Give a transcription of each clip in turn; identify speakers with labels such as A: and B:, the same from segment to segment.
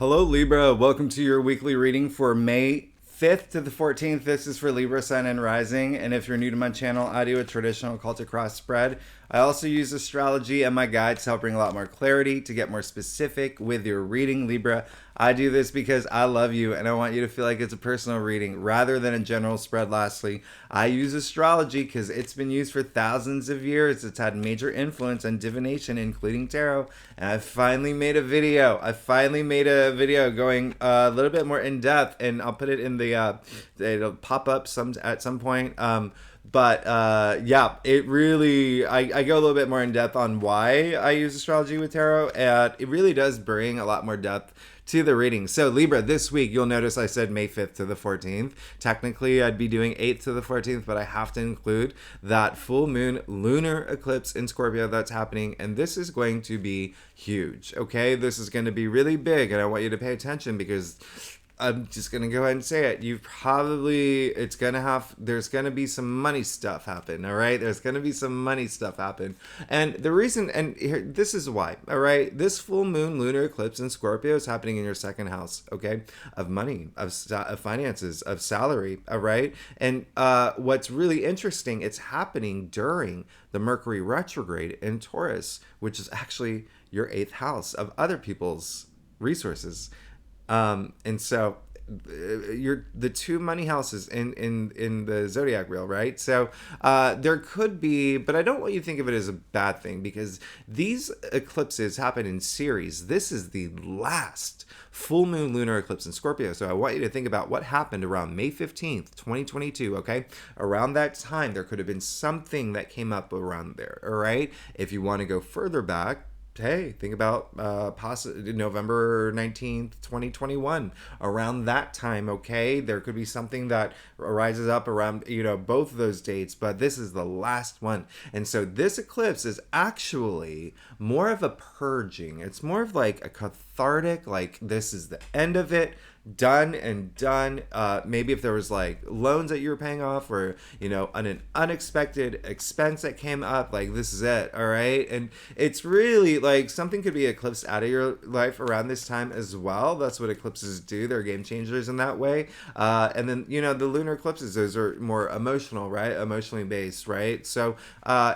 A: Hello Libra, welcome to your weekly reading for May 5th to the 14th. This is for Libra, Sun, and Rising. And if you're new to my channel, I do a traditional Celtic cross spread. I also use astrology and my guides to help bring a lot more clarity, to get more specific with your reading, Libra. I do this because I love you and I want you to feel like it's a personal reading rather than a general spread. Lastly, I use astrology because it's been used for thousands of years. It's had major influence on divination, including tarot. And I finally made a video. Going a little bit more in depth, and I'll put it in the, it'll pop up at some point. Yeah, it really, I go a little bit more in depth on why I use astrology with tarot, and it really does bring a lot more depth to the reading. So Libra, this week, you'll notice I said May 5th to the 14th. Technically, I'd be doing 8th to the 14th, but I have to include that full moon lunar eclipse in Scorpio that's happening, and this is going to be huge, okay? This is going to be really big, and I want you to pay attention because I'm just going to go ahead and say it. There's going to be some money stuff happen, all right? There's going to be some money stuff happen. And the reason, and here, this is why, all right? This full moon lunar eclipse in Scorpio is happening in your second house, okay? Of money, of finances, of salary, all right? And what's really interesting, it's happening during the Mercury retrograde in Taurus, which is actually your 8th house of other people's resources. And so you're the two money houses in the zodiac wheel, right? So there could be, but I don't want you to think of it as a bad thing because these eclipses happen in series. This is the last full moon lunar eclipse in Scorpio. So I want you to think about what happened around May 15th, 2022, okay? Around that time, there could have been something that came up around there, all right? If you want to go further back, hey, think about November 19th, 2021. Around that time, okay? There could be something that rises up around, both of those dates, but this is the last one. And so this eclipse is actually more of a purging. It's more of like a cathartic, like this is the end of it. Done and done. Maybe if there was like loans that you were paying off or, an unexpected expense that came up, like this is it. All right. And it's really like something could be eclipsed out of your life around this time as well. That's what eclipses do. They're game changers in that way. And then, the lunar eclipses, those are more emotional, right? Emotionally based, right? So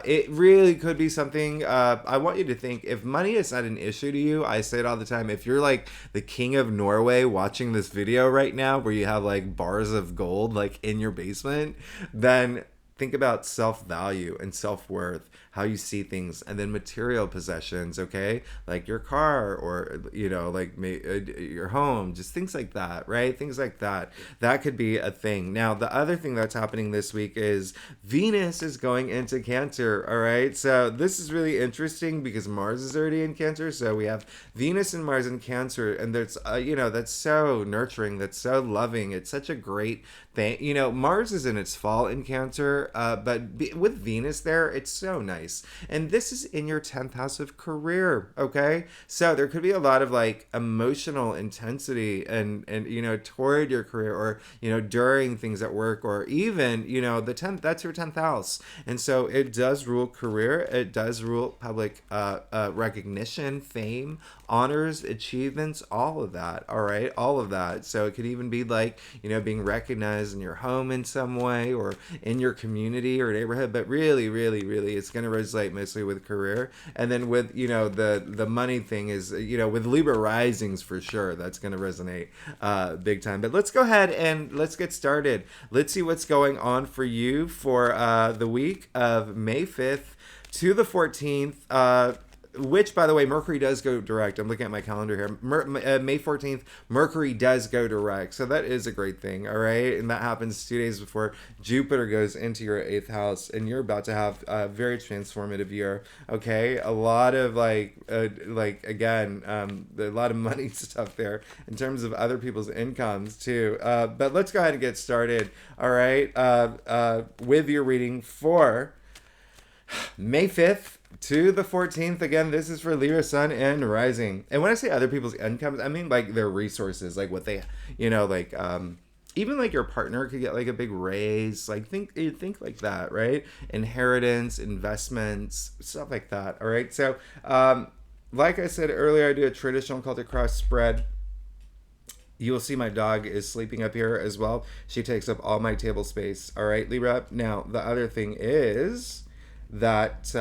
A: it really could be something. I want you to think if money is not an issue to you, I say it all the time. If you're like the king of Norway watching this video right now where you have like bars of gold like in your basement, then think about self-value and self-worth, how you see things, and then material possessions, okay? Like your car or, your home, just things like that, right? Things like that. That could be a thing. Now, the other thing that's happening this week is Venus is going into Cancer, all right? So this is really interesting because Mars is already in Cancer. So we have Venus and Mars in Cancer, and there's, that's so nurturing, that's so loving. It's such a great thing. Mars is in its fall in Cancer, but with Venus there, it's so nice. And this is in your 10th house of career, okay? So there could be a lot of like emotional intensity and toward your career or, during things at work or even, the 10th, that's your 10th house. And so it does rule career. It does rule public recognition, fame, honors, achievements, all of that, all right? All of that. So it could even be like, being recognized in your home in some way or in your community or neighborhood, but really, really, really, it's going to resonate mostly with career. And then with, the money thing is, with Libra risings for sure, that's going to resonate big time. But let's go ahead and let's get started. Let's see what's going on for you for the week of May 5th to the 14th. Which, by the way, Mercury does go direct. I'm looking at my calendar here. May 14th, Mercury does go direct. So that is a great thing, all right? And that happens 2 days before Jupiter goes into your 8th house. And you're about to have a very transformative year, okay? A lot of, a lot of money stuff there in terms of other people's incomes, too. But let's go ahead and get started, all right, with your reading for May 5th to the 14th. Again, this is for Libra, Sun, and Rising. And when I say other people's incomes, I mean like their resources, like what they, even like your partner could get like a big raise. Like think like that, right? Inheritance, investments, stuff like that. All right. So, like I said earlier, I do a traditional Celtic cross spread. You will see my dog is sleeping up here as well. She takes up all my table space. All right, Libra. Now, the other thing is that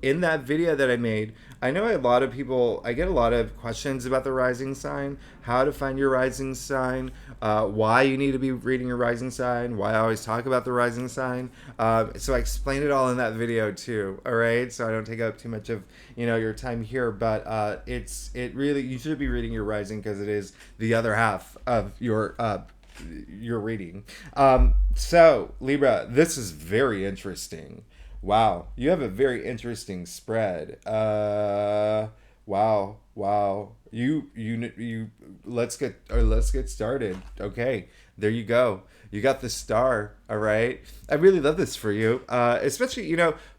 A: in that video that I made, I know a lot of people, I get a lot of questions about the rising sign, how to find your rising sign, why you need to be reading your rising sign, why I always talk about the rising sign. So I explained it all in that video too. All right, so I don't take up too much of your time here, but it really, you should be reading your rising because it is the other half of your reading. So Libra, this is very interesting. Wow, you have a very interesting spread. Wow. You. Let's get started. Okay, there you go. You got the star. All right. I really love this for you. Especially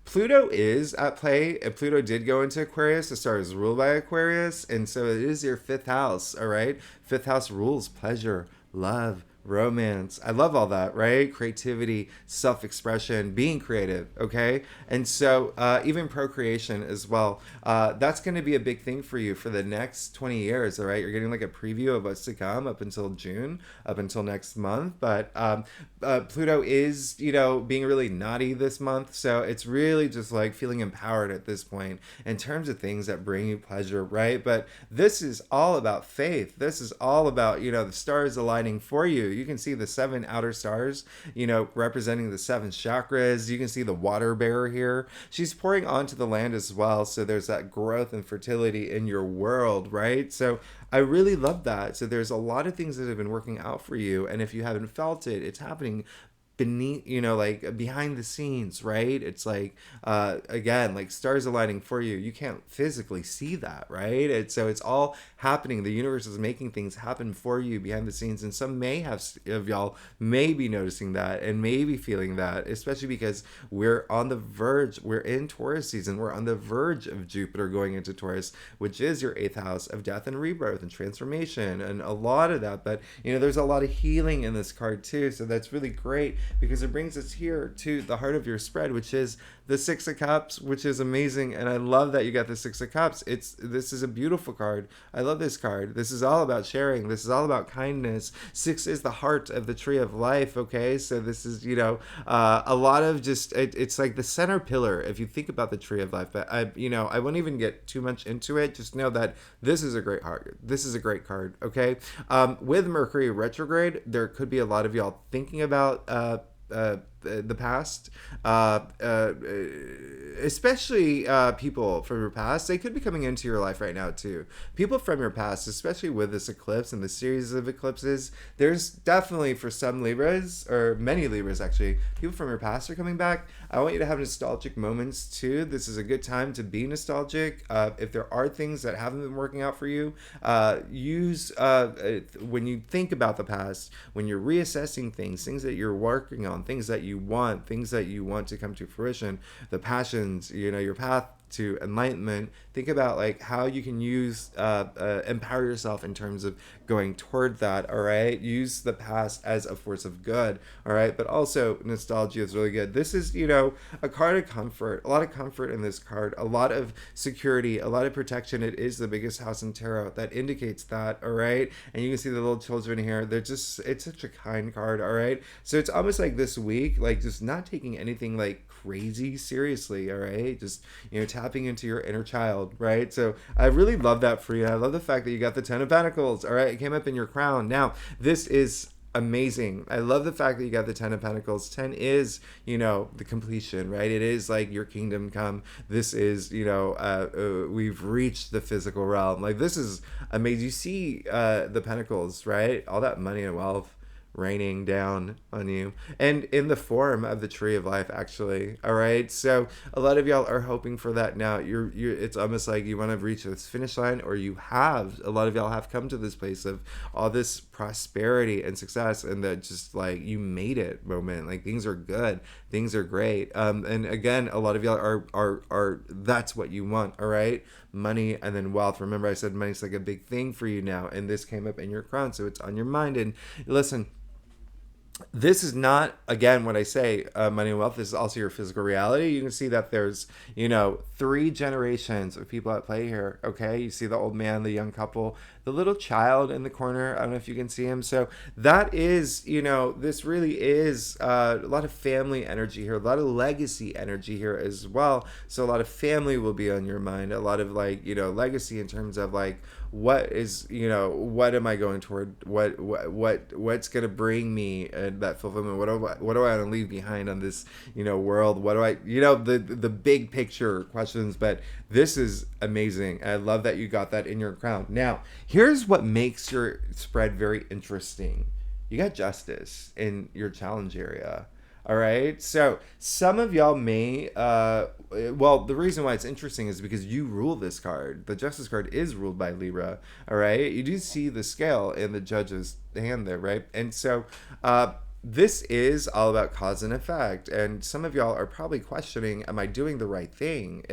A: Pluto is at play. And Pluto did go into Aquarius. The star is ruled by Aquarius, and so it is your fifth house. All right. Fifth house rules pleasure, love, romance. I love all that, right? Creativity, self-expression, being creative, okay? And so even procreation as well. That's going to be a big thing for you for the next 20 years, all right? You're getting like a preview of what's to come up until June, up until next month. But Pluto is, being really naughty this month. So it's really just like feeling empowered at this point in terms of things that bring you pleasure, right? But this is all about faith. This is all about, the stars aligning for you. You can see the 7 outer stars, representing the 7 chakras. You can see the water bearer here. She's pouring onto the land as well. So there's that growth and fertility in your world, right? So I really love that. So there's a lot of things that have been working out for you. And if you haven't felt it, it's happening beneath, like behind the scenes, right? It's like again, like stars aligning for you. You can't physically see that, right? So it's all happening. The universe is making things happen for you behind the scenes, and some may have of y'all may be noticing that and may be feeling that, especially because we're on the verge. We're in Taurus season. We're on the verge of Jupiter going into Taurus, which is your 8th house of death and rebirth and transformation, and a lot of that. But there's a lot of healing in this card too, so that's really great, because it brings us here to the heart of your spread, which is the 6 of Cups, which is amazing. And I love that you got the 6 of Cups. This is a beautiful card. I love this card. This is all about sharing. This is all about kindness. 6 is the heart of the tree of life. Okay, so this is a lot of just it's like the center pillar if you think about the tree of life. But I won't even get too much into it. Just know that this is a great heart. This is a great card. Okay, with Mercury retrograde, there could be a lot of y'all thinking about the past, especially people from your past. They could be coming into your life right now too. People from your past, especially with this eclipse and the series of eclipses. There's definitely, for some Libras, or many Libras actually, people from your past are coming back. I want you to have nostalgic moments too. This is a good time to be nostalgic. If there are things that haven't been working out for you, use when you think about the past, when you're reassessing things that you're working on, things that you want, to come to fruition, the passions, your path to enlightenment. Think about like how you can use empower yourself in terms of going toward that. All right, use the past as a force of good. All right, but also nostalgia is really good. This is a card of comfort, a lot of comfort in this card, a lot of security, a lot of protection. It is the biggest house in tarot that indicates that. All right, and you can see the little children here. It's such a kind card. All right, so it's almost like this week, like just not taking anything like crazy seriously. All right, just tapping into your inner child, right? So I really love that for you. I love the fact that you got the 10 of Pentacles. All right, it came up in your crown. Now this is amazing. I love the fact that you got the 10 of Pentacles. 10 is the completion, right? It is like your kingdom come. This is we've reached the physical realm. Like this is amazing. You see the Pentacles, right? All that money and wealth raining down on you, and in the form of the tree of life, actually. All right, so a lot of y'all are hoping for that now. You're it's almost like you want to reach this finish line, or a lot of y'all have come to this place of all this prosperity and success, and that just like you made it moment. Like things are good, things are great, and again, a lot of y'all are that's what you want. All right, money and then wealth. Remember I said money's like a big thing for you now, and this came up in your crown, so it's on your mind. And listen, This is not, again, what I say, money and wealth. This is also your physical reality. You can see that there's, 3 generations of people at play here. Okay, you see the old man, the young couple, the little child in the corner. I don't know if you can see him. So that is, this really is a lot of family energy here, a lot of legacy energy here as well. So a lot of family will be on your mind, a lot of like, legacy in terms of like, what is, what am I going toward, what's going to bring me that fulfillment, what do I want to leave behind on this, world, what do I, the big picture questions. But this is amazing. I love that you got that in your crown. Now here's what makes your spread very interesting. You got justice in your challenge area. All right. So some of y'all may, well, the reason why it's interesting is because you rule this card. The Justice card is ruled by Libra. All right. You do see the scale in the judge's hand there, right? And so, this is all about cause and effect. And some of y'all are probably questioning, am I doing the right thing?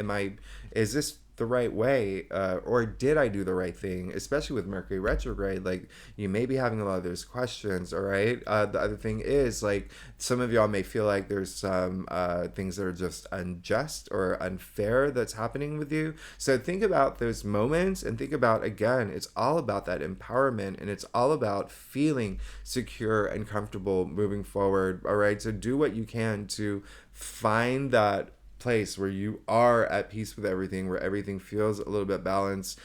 A: Is this the right way, or did I do the right thing? Especially with Mercury retrograde, like you may be having a lot of those questions. All right. The other thing is like some of y'all may feel like there's some things that are just unjust or unfair that's happening with you. So think about those moments and think about, again, it's all about that empowerment and it's all about feeling secure and comfortable moving forward. All right. So do what you can to find that place where you are at peace with everything, where everything feels a little bit balanced.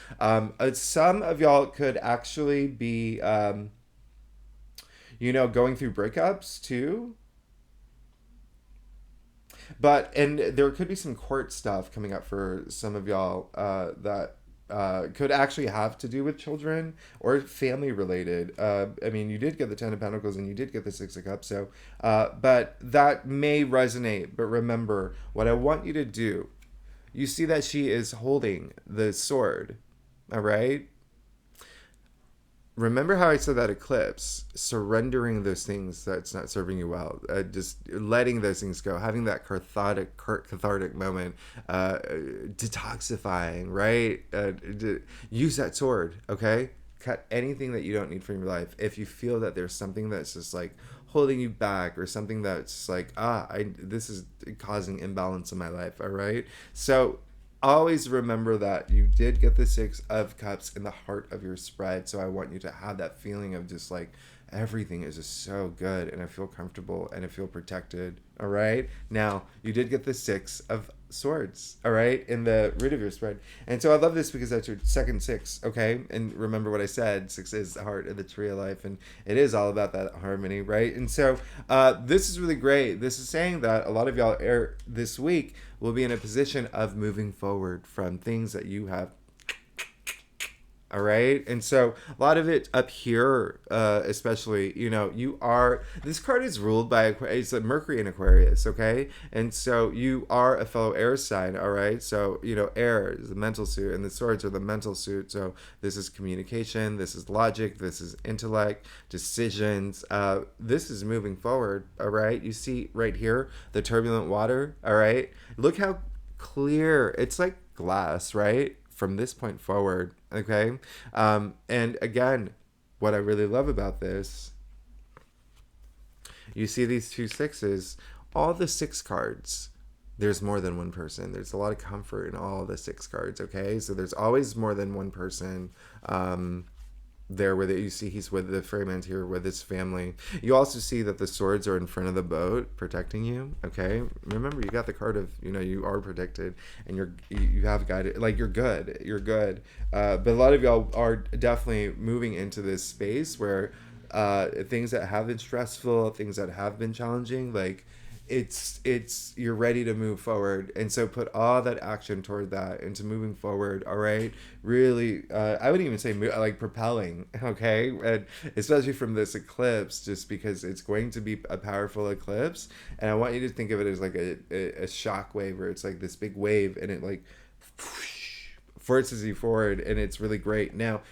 A: Some of y'all could actually be, going through breakups too. But, and there could be some court stuff coming up for some of y'all that could actually have to do with children or family related. I mean, you did get the Ten of Pentacles and you did get the Six of Cups, so, but that may resonate. But remember, what I want you to do, you see that she is holding the sword, all right? Remember how I said that eclipse, surrendering those things that's not serving you well, just letting those things go, having that cathartic moment, detoxifying, right? Use that sword, okay? Cut anything that you don't need from your life. If you feel that there's something that's just like holding you back or something that's like, this is causing imbalance in my life, all right? So always remember that you did get the Six of Cups in the heart of your spread. So I want you to have that feeling of just like everything is just so good and I feel comfortable and I feel protected. All right. Now you did get the Six of Swords, all right, in the root of your spread. And so I love this because that's your second six, okay? And remember what I said, six is the heart of the tree of life, and it is all about that harmony, right? And so this is really great. This is saying that a lot of y'all this week will be in a position of moving forward from things that you have. All right. And so a lot of it up here, especially, this card is ruled by, it's a Mercury in Aquarius. Okay. And so you are a fellow air sign. All right. So, air is the mental suit and the swords are the mental suit. So this is communication. This is logic. This is intellect, decisions. This is moving forward. All right. You see right here, the turbulent water. All right. Look how clear it's like glass, right? From this point forward, okay? And again, what I really love about this, you see these two sixes, all the six cards, there's more than one person. There's a lot of comfort in all the six cards, okay? So there's always more than one person there where you see he's with the ferryman here with his family. You also see that the swords are in front of the boat protecting you, okay? Remember, you got the card of, you are protected and you have guided, like you're good. But a lot of y'all are definitely moving into this space where things that have been stressful, things that have been challenging, like you're ready to move forward. And so put all that action toward that into moving forward. All right. Really, I would even say like propelling. Okay. And especially from this eclipse, just because it's going to be a powerful eclipse. And I want you to think of it as like a shock wave, where it's like this big wave and it like forces you forward. And it's really great. Now,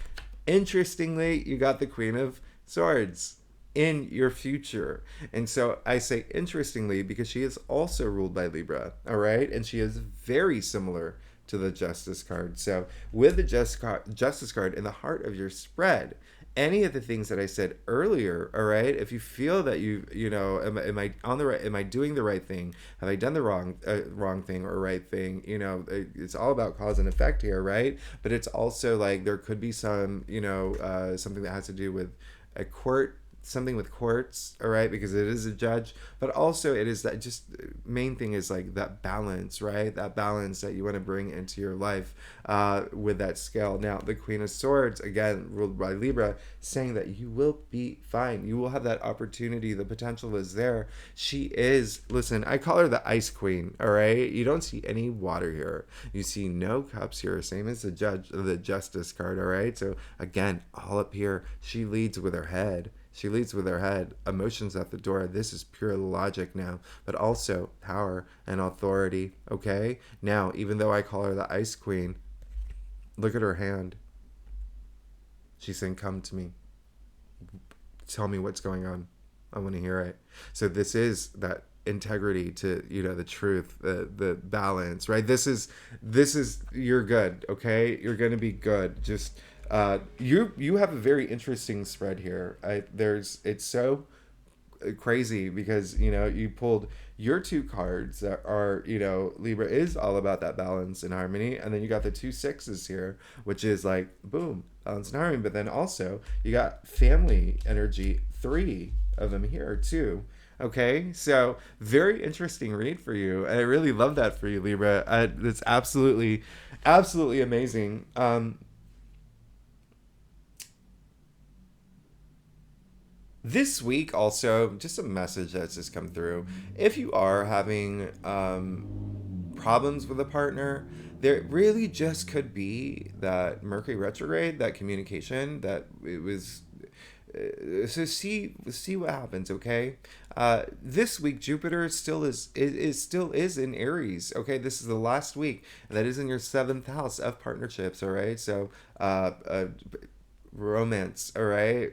A: interestingly, you got the Queen of Swords in your future. And so I say interestingly because she is also ruled by Libra, all right? And she is very similar to the Justice card. So with the Justice card in the heart of your spread, any of the things that I said earlier, all right, if you feel that you know, am I on the right, am I doing the right thing? Have I done the wrong thing or right thing? You know, it's all about cause and effect here, right? But it's also like there could be some, you know, something that has to do with a court, something with courts, all right, because it is a judge, but also it is that just main thing is like that balance, right? That balance that you want to bring into your life with that scale. Now, the Queen of Swords, again, ruled by Libra, saying that you will be fine. You will have that opportunity. The potential is there. She is, listen, I call her the Ice Queen, all right? You don't see any water here. You see no cups here, same as the judge, the Justice card, all right? So again, all up here, she leads with her head. She leads with her head, emotions at the door. This is pure logic now, but also power and authority, okay? Now, even though I call her the Ice Queen, look at her hand. She's saying, come to me. Tell me what's going on. I want to hear it. So this is that integrity to, you know, the truth, the balance, right? This is you're good, okay? You're going to be good. Just you have a very interesting spread here. It's so crazy because, you know, you pulled your two cards that are, you know, Libra is all about that balance and harmony, and then you got the two sixes here, which is like boom, balance and harmony. But then also you got family energy, three of them here too. Okay, so very interesting read for you. I really love that for you, Libra. It's absolutely amazing. This week, also, just a message that's just come through. If you are having problems with a partner, there really just could be that Mercury retrograde, that communication, that it was. So see what happens, okay? This week Jupiter still is in Aries, okay? This is the last week, and that is in your seventh house of partnerships, all right? So romance, all right,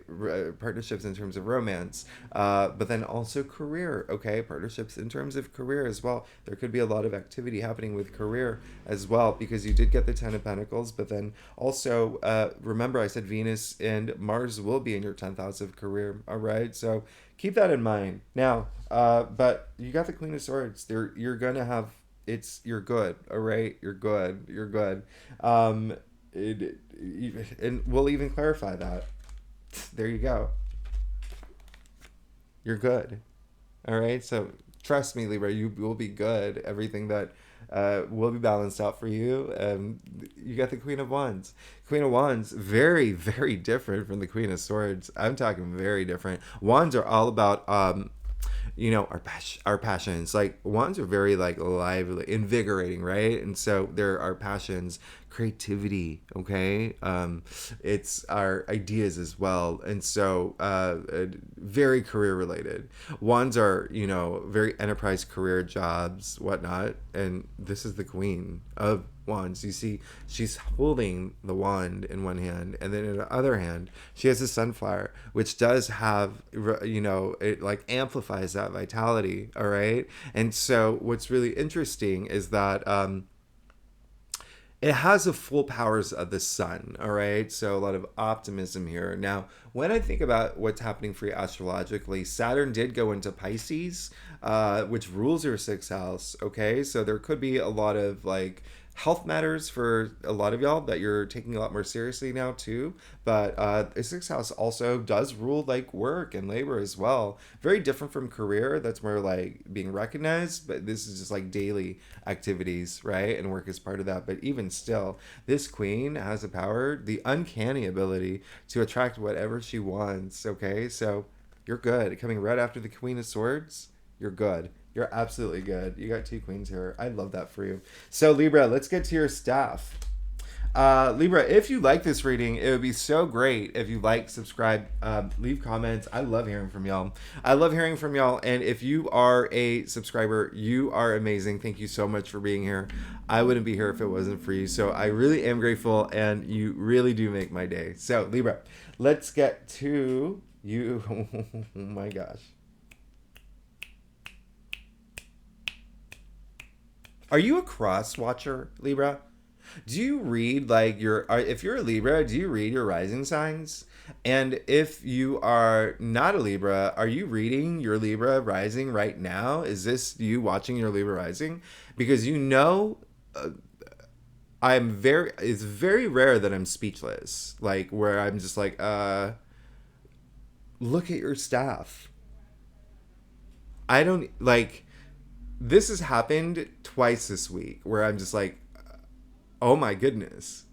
A: partnerships in terms of romance, but then also career, okay, partnerships in terms of career as well. There could be a lot of activity happening with career as well, because you did get the Ten of Pentacles, but then also remember I said Venus and Mars will be in your 10th house of career, all right? So keep that in mind. Now but you got the Queen of Swords. You're gonna have, you're good, all right? You're good. And we'll even clarify that. There you go. You're good. All right. So trust me, Libra, you will be good. Everything that will be balanced out for you. You got the Queen of Wands. Queen of Wands, very, very different from the Queen of Swords. I'm talking very different. Wands are all about you know, our passions. Like wands are very like lively, invigorating, right? And so there are passions, creativity, okay? It's our ideas as well. And so very career related. Wands are, you know, very enterprise, career, jobs, whatnot. And this is the Queen of Wands. You see, she's holding the wand in one hand, and then in the other hand, she has a sunflower, which does have, you know, it like amplifies that vitality. All right. And so what's really interesting is that it has the full powers of the sun, all right? So a lot of optimism here. Now, when I think about what's happening for you astrologically, Saturn did go into Pisces, which rules your sixth house, okay? So there could be a lot of like health matters for a lot of y'all that you're taking a lot more seriously now too. But the sixth house also does rule like work and labor as well. Very different from career. That's more like being recognized, but this is just like daily activities, right? And work is part of that. But even still, this queen has the power, the uncanny ability to attract whatever she wants, okay? So you're good. Coming right after the Queen of Swords, you're good. You're absolutely good. You got two queens here. I love that for you. So Libra, let's get to your staff. Libra, if you like this reading, it would be so great if you like, subscribe, leave comments. I love hearing from y'all. And if you are a subscriber, you are amazing. Thank you so much for being here. I wouldn't be here if it wasn't for you. So I really am grateful, and you really do make my day. So Libra, let's get to you. Oh my gosh. Are you a cross watcher, Libra? Do you read like if you're a Libra, do you read your rising signs? And if you are not a Libra, are you reading your Libra rising right now? Is this you watching your Libra rising? Because it's very rare that I'm speechless. Like where I'm just like, look at your staff. I don't like this has happened twice this week where I'm just like, oh my goodness,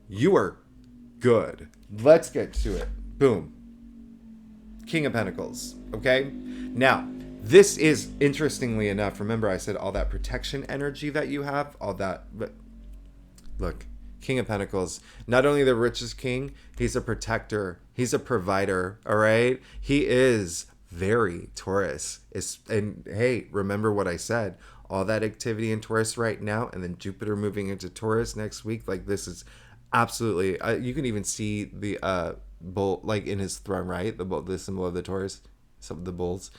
A: you are good. Let's get to it. Boom. King of Pentacles. Okay? Now, this is interestingly enough. Remember, I said all that protection energy that you have, all that. But look, King of Pentacles, not only the richest king, he's a protector, he's a provider. All right? He is very Taurus. And hey, remember what I said. All that activity in Taurus right now, and then Jupiter moving into Taurus next week. Like this is absolutely. You can even see the bull like in his throne, right? The symbol of the Taurus, some of the bulls.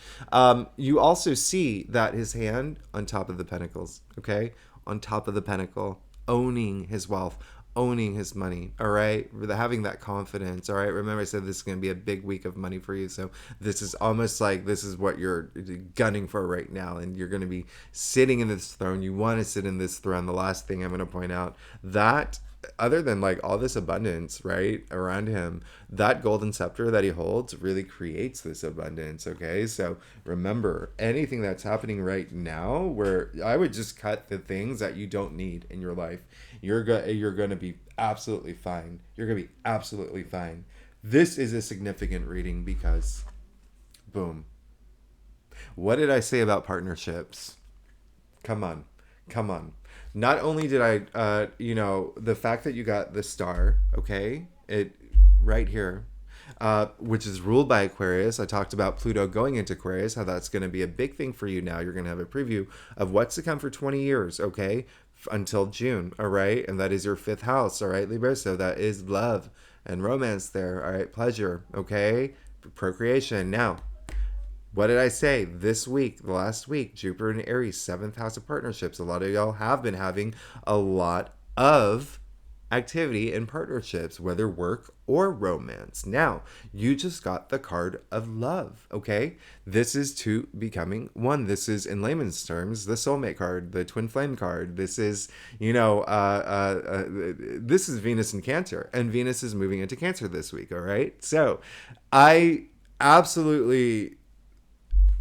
A: You also see that his hand on top of the pentacles. Okay, on top of the pentacle, owning his wealth, owning his money. All right, having that confidence. All right, remember I said this is going to be a big week of money for you, so this is almost like this is what you're gunning for right now, and you're going to be sitting in this throne. You want to sit in this throne. The last thing I'm going to point out, that other than like all this abundance right around him, that golden scepter that he holds really creates this abundance. Okay, so remember, anything that's happening right now, where I would just cut the things that you don't need in your life. You're going to be absolutely fine. You're going to be absolutely fine. This is a significant reading because boom. What did I say about partnerships? Come on. Not only did I, the fact that you got the star, okay, it right here, which is ruled by Aquarius. I talked about Pluto going into Aquarius, how that's going to be a big thing for you now. You're going to have a preview of what's to come for 20 years, okay, until June, all right? And that is your 5th house, all right, Libra? So that is love and romance there, all right? Pleasure, okay? Procreation. Now, what did I say this week, the last week? Jupiter and Aries, 7th house of partnerships. A lot of y'all have been having a lot of activity in partnerships, whether work or romance. Now, you just got the card of love, okay? This is two becoming one. This is, in layman's terms, the soulmate card, the twin flame card. This is, this is Venus in Cancer, and Venus is moving into Cancer this week, all right? So, I absolutely...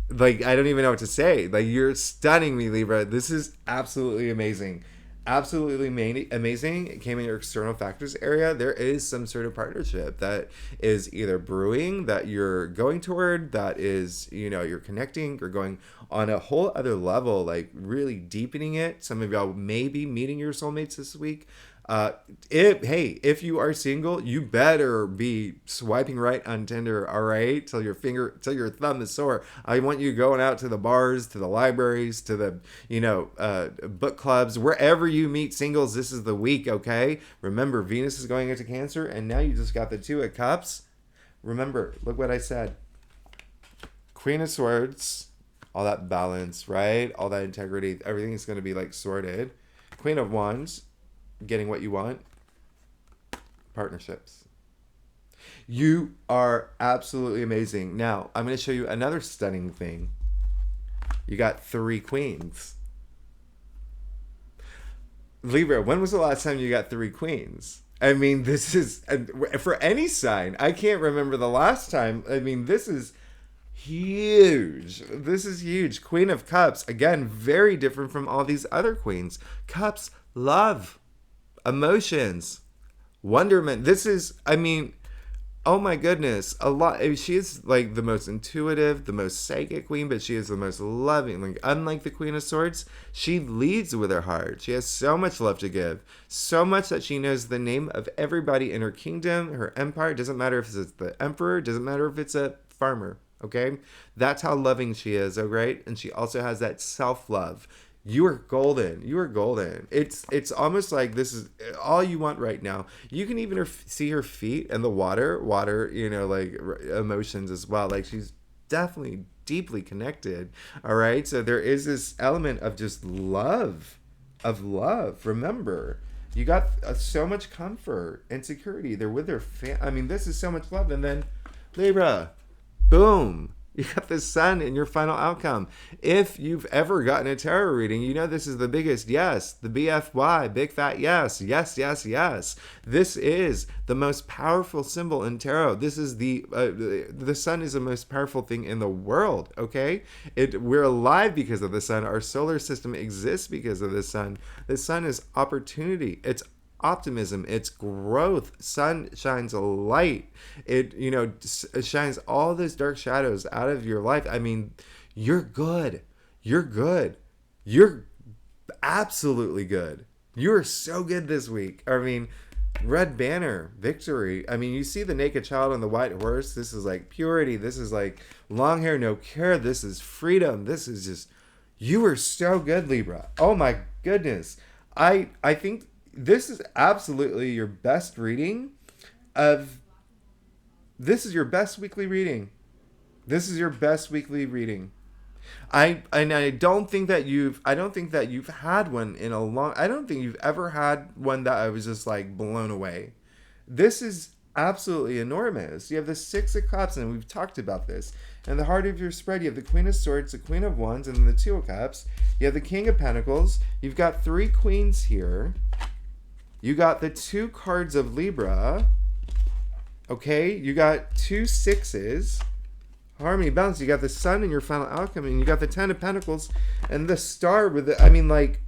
A: like, I don't even know what to say. Like, you're stunning me, Libra. This is absolutely amazing. Absolutely amazing. It came in your external factors area. There is some sort of partnership that is either brewing, that you're going toward, that is, you're connecting, you're going on a whole other level, like really deepening it. Some of y'all may be meeting your soulmates this week. If you are single, you better be swiping right on Tinder, all right, till your thumb is sore. I want you going out to the bars, to the libraries, to the book clubs, wherever you meet singles. This is the week, okay? Remember, Venus is going into Cancer, and now you just got the 2 of Cups. Remember, look what I said. Queen of Swords, all that balance, right? All that integrity, everything's going to be like sorted. Queen of Wands, getting what you want. Partnerships. You are absolutely amazing. Now, I'm going to show you another stunning thing. You got 3 queens. Libra, when was the last time you got 3 queens? I mean, this is, for any sign, I can't remember the last time. I mean, this is huge. This is huge. Queen of Cups. Again, very different from all these other queens. Cups, love, emotions, wonderment. This is, oh my goodness, a lot. She is like the most intuitive, the most psychic queen, but she is the most loving. Like, unlike the Queen of Swords, she leads with her heart. She has so much love to give, so much that she knows the name of everybody in her kingdom, her empire. It doesn't matter if it's the emperor, it doesn't matter if it's a farmer, okay? That's how loving she is, oh right? And she also has that self-love. You are golden. You are golden. It's almost like this is all you want right now. You can even see her feet and the water, like emotions as well. Like, she's definitely deeply connected. All right. So there is this element of just love, Remember, You got so much comfort and security. They're with their I mean, this is so much love. And then Libra, boom. You got the sun in your final outcome. If you've ever gotten a tarot reading, you know this is the biggest yes, the BFY, big fat yes, yes, yes, yes. This is the most powerful symbol in tarot. This is the sun is the most powerful thing in the world. Okay, we're alive because of the sun. Our solar system exists because of the sun. The sun is opportunity. It's optimism, it's growth. Sun shines a light. It shines all those dark shadows out of your life. I mean, you're good. You're good. You're absolutely good. You're so good this week. I mean, red banner, victory. I mean, you see the naked child on the white horse. This is like purity. This is like long hair, no care. This is freedom. This is just, you are so good, Libra. Oh my goodness. I think this is absolutely your best reading this is your best weekly reading. This is your best weekly reading. I don't think that you've had one in a long, I don't think you've ever had one that I was just like blown away. This is absolutely enormous. You have the Six of Cups, and we've talked about this. In the heart of your spread, you have the Queen of Swords, the Queen of Wands, and then the Two of Cups. You have the King of Pentacles. You've got 3 queens here. You got the 2 cards of Libra. Okay, you got 2 sixes. Harmony, balance. You got the sun in your final outcome, and you got the 10 of Pentacles and the star with it. I mean, like,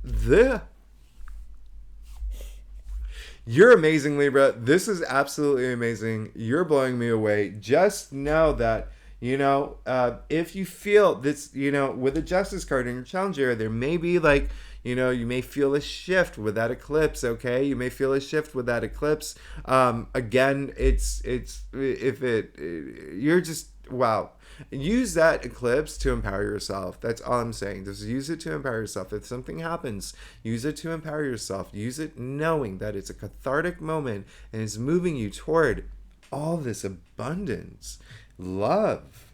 A: you're amazing, Libra. This is absolutely amazing. You're blowing me away. Just know that, if you feel this, with the Justice card in your challenge area, there may be like, you may feel a shift with that eclipse, okay? You may feel a shift with that eclipse. Again, you're just, wow. Use that eclipse to empower yourself. That's all I'm saying. Just use it to empower yourself. If something happens, use it to empower yourself. Use it knowing that it's a cathartic moment and it's moving you toward all this abundance. Love.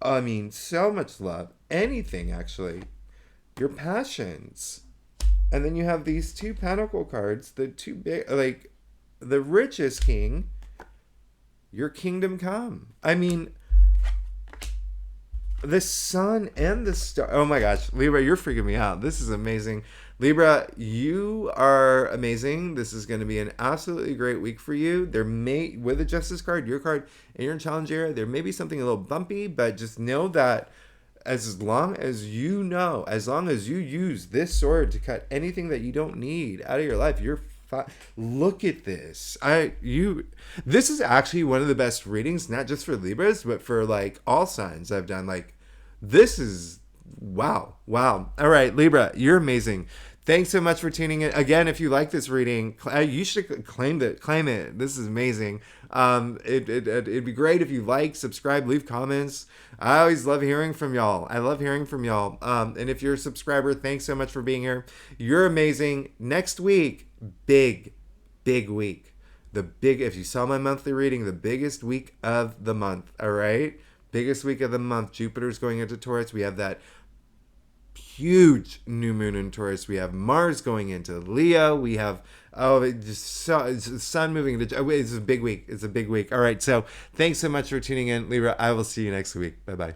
A: I mean, so much love. Anything, actually. Your passions. And then you have these 2 pentacle cards, the 2 big, like, the richest king, your kingdom come. I mean, the sun and the star. Oh my gosh, Libra, you're freaking me out. This is amazing. Libra, you are amazing. This is going to be an absolutely great week for you. There may, with the Justice card, your card, in your challenge area, there may be something a little bumpy, but just know that as long as you use this sword to cut anything that you don't need out of your life, you're fine. Look at this. This is actually one of the best readings, not just for Libras, but for like all signs I've done. Like, this is wow. All right, Libra, you're amazing. Thanks so much for tuning in. Again, if you like this reading, you should claim it. This is amazing. It'd be great if you like, subscribe, leave comments. I always love hearing from y'all. I love hearing from y'all. And if you're a subscriber, thanks so much for being here. You're amazing. Next week, big week. If you saw my monthly reading, the biggest week of the month. All right. Biggest week of the month. Jupiter's going into Taurus. We have that huge new moon in Taurus. We have Mars going into Leo. We have it's sun moving into. It's a big week. All right. So thanks so much for tuning in, Libra. I will see you next week. Bye bye.